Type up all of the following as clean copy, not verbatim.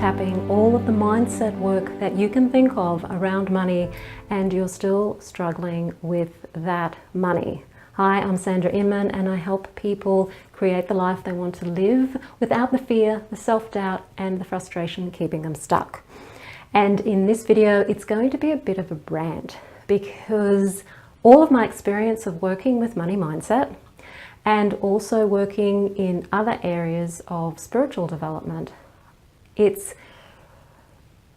tapping all of the mindset work that you can think of around money and you're still struggling with that money. Hi, I'm Sandra Inman and I help people create the life they want to live without the fear, the self-doubt and the frustration keeping them stuck. And in this video, it's going to be a bit of a rant because all of my experience of working with money mindset and also working in other areas of spiritual development, it's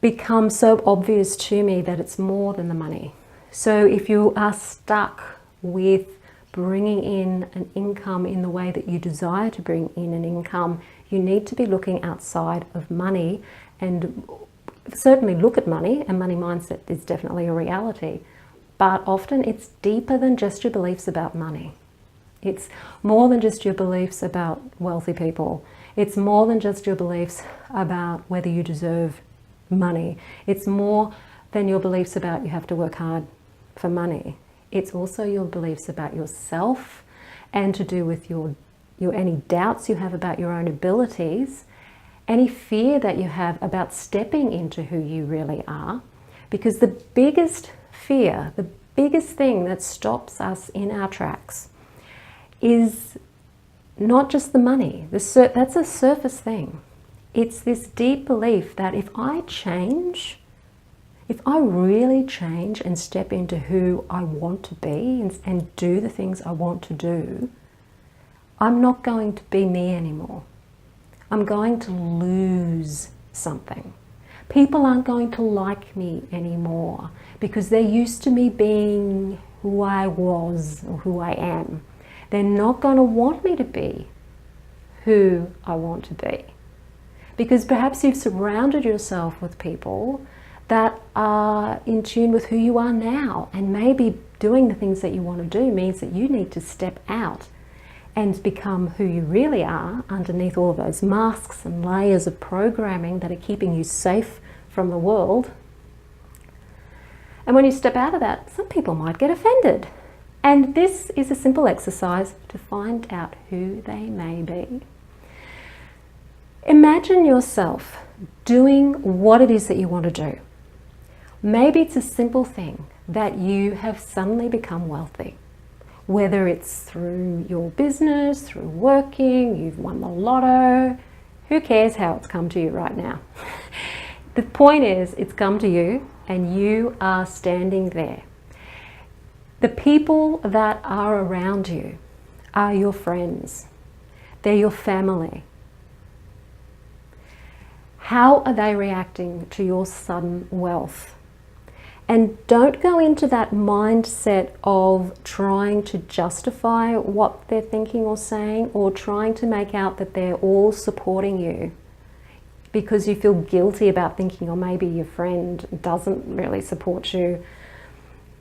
become so obvious to me that it's more than the money. So if you are stuck with bringing in an income in the way that you desire to bring in an income, you need to be looking outside of money and certainly look at money, and money mindset is definitely a reality. But often it's deeper than just your beliefs about money. It's more than just your beliefs about wealthy people. It's more than just your beliefs about whether you deserve money. It's more than your beliefs about you have to work hard for money. It's also your beliefs about yourself and to do with your any doubts you have about your own abilities, any fear that you have about stepping into who you really are. Because the biggest fear, the biggest thing that stops us in our tracks is not just the money. That's a surface thing. It's this deep belief that if I change, if I really change and step into who I want to be and do the things I want to do, I'm not going to be me anymore. I'm going to lose something. People aren't going to like me anymore because they're used to me being who I was or who I am. They're not going to want me to be who I want to be. Because perhaps you've surrounded yourself with people that are in tune with who you are now, and maybe doing the things that you want to do means that you need to step out and become who you really are underneath all of those masks and layers of programming that are keeping you safe from the world. And when you step out of that, some people might get offended. And this is a simple exercise to find out who they may be. Imagine yourself doing what it is that you want to do. Maybe it's a simple thing that you have suddenly become wealthy. Whether it's through your business, through working, you've won the lotto, who cares how it's come to you right now? The point is, it's come to you and you are standing there. The people that are around you are your friends. They're your family. How are they reacting to your sudden wealth? And don't go into that mindset of trying to justify what they're thinking or saying, or trying to make out that they're all supporting you because you feel guilty about thinking, or maybe your friend doesn't really support you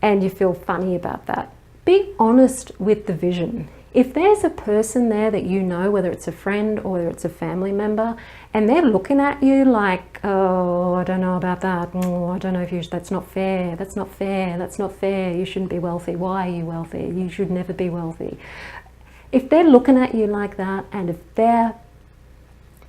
and you feel funny about that. Be honest with the vision. If there's a person there that you know, whether it's a friend or whether it's a family member, and they're looking at you like, oh, I don't know about that. Oh, I don't know if that's not fair. That's not fair. That's not fair. You shouldn't be wealthy. Why are you wealthy? You should never be wealthy. If they're looking at you like that, and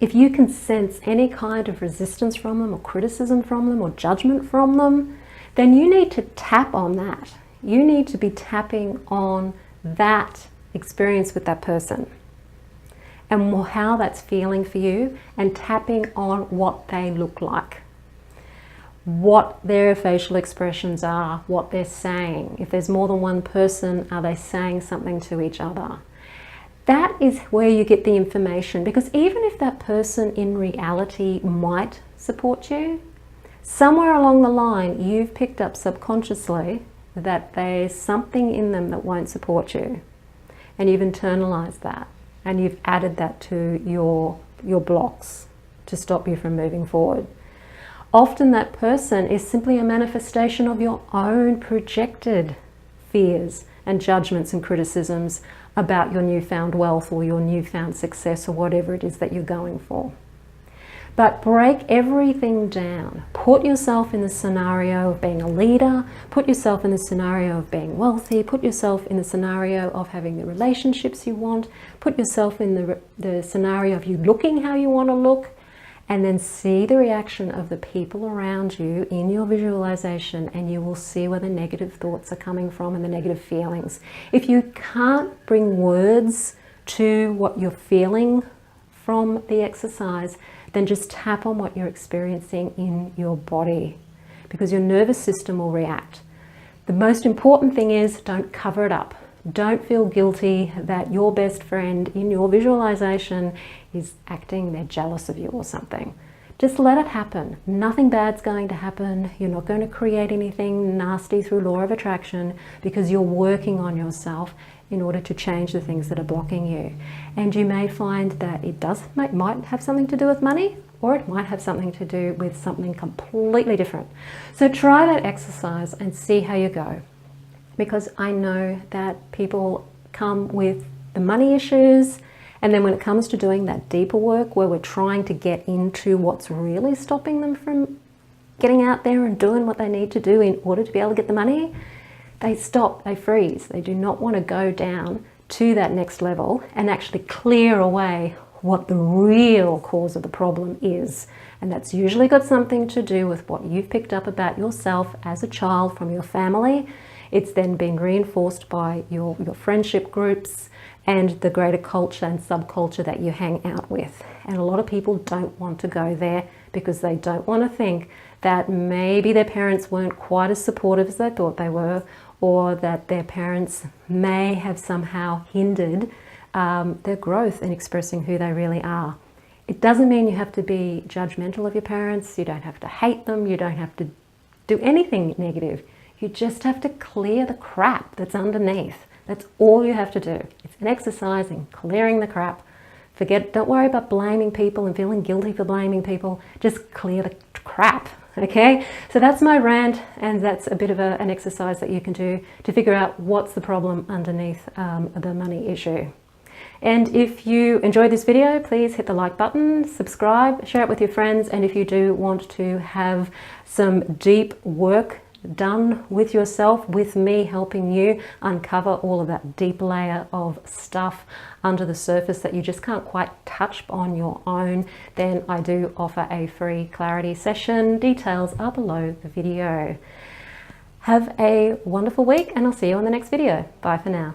if you can sense any kind of resistance from them or criticism from them or judgment from them, then you need to tap on that. You need to be tapping on that experience with that person and how that's feeling for you, and tapping on what they look like, what their facial expressions are, what they're saying. If there's more than one person, are they saying something to each other? That is where you get the information, because even if that person in reality might support you, somewhere along the line you've picked up subconsciously that there's something in them that won't support you. And you've internalized that, and you've added that to your blocks to stop you from moving forward. Often that person is simply a manifestation of your own projected fears and judgments and criticisms about your newfound wealth or your newfound success or whatever it is that you're going for. But break everything down. Put yourself in the scenario of being a leader. Put yourself in the scenario of being wealthy. Put yourself in the scenario of having the relationships you want. Put yourself in the scenario of you looking how you want to look. and then see the reaction of the people around you in your visualization, and you will see where the negative thoughts are coming from and the negative feelings. If you can't bring words to what you're feeling from the exercise, then just tap on what you're experiencing in your body, because your nervous system will react. The most important thing is, don't cover it up. Don't feel guilty that your best friend in your visualization is acting, they're jealous of you or something. Just let it happen. Nothing bad's going to happen. You're not going to create anything nasty through law of attraction, because you're working on yourself in order to change the things that are blocking you. And you may find that it might have something to do with money, or it might have something to do with something completely different. So try that exercise and see how you go. Because I know that people come with the money issues, and then when it comes to doing that deeper work where we're trying to get into what's really stopping them from getting out there and doing what they need to do in order to be able to get the money, they stop, they freeze. They do not want to go down to that next level and actually clear away what the real cause of the problem is. And that's usually got something to do with what you've picked up about yourself as a child from your family. It's then been reinforced by your friendship groups and the greater culture and subculture that you hang out with. And a lot of people don't want to go there because they don't want to think that maybe their parents weren't quite as supportive as they thought they were, or that their parents may have somehow hindered their growth in expressing who they really are. It doesn't mean you have to be judgmental of your parents. You don't have to hate them. You don't have to do anything negative. You just have to clear the crap that's underneath. That's all you have to do. It's an exercise in clearing the crap. Don't worry about blaming people and feeling guilty for blaming people. Just clear the crap, okay? So that's my rant, and that's a bit of an exercise that you can do to figure out what's the problem underneath the money issue. And if you enjoyed this video, please hit the like button, subscribe, share it with your friends, and if you do want to have some deep work done with yourself, with me helping you uncover all of that deep layer of stuff under the surface that you just can't quite touch on your own, then I do offer a free clarity session. Details are below the video. Have a wonderful week, and I'll see you on the next video. Bye for now.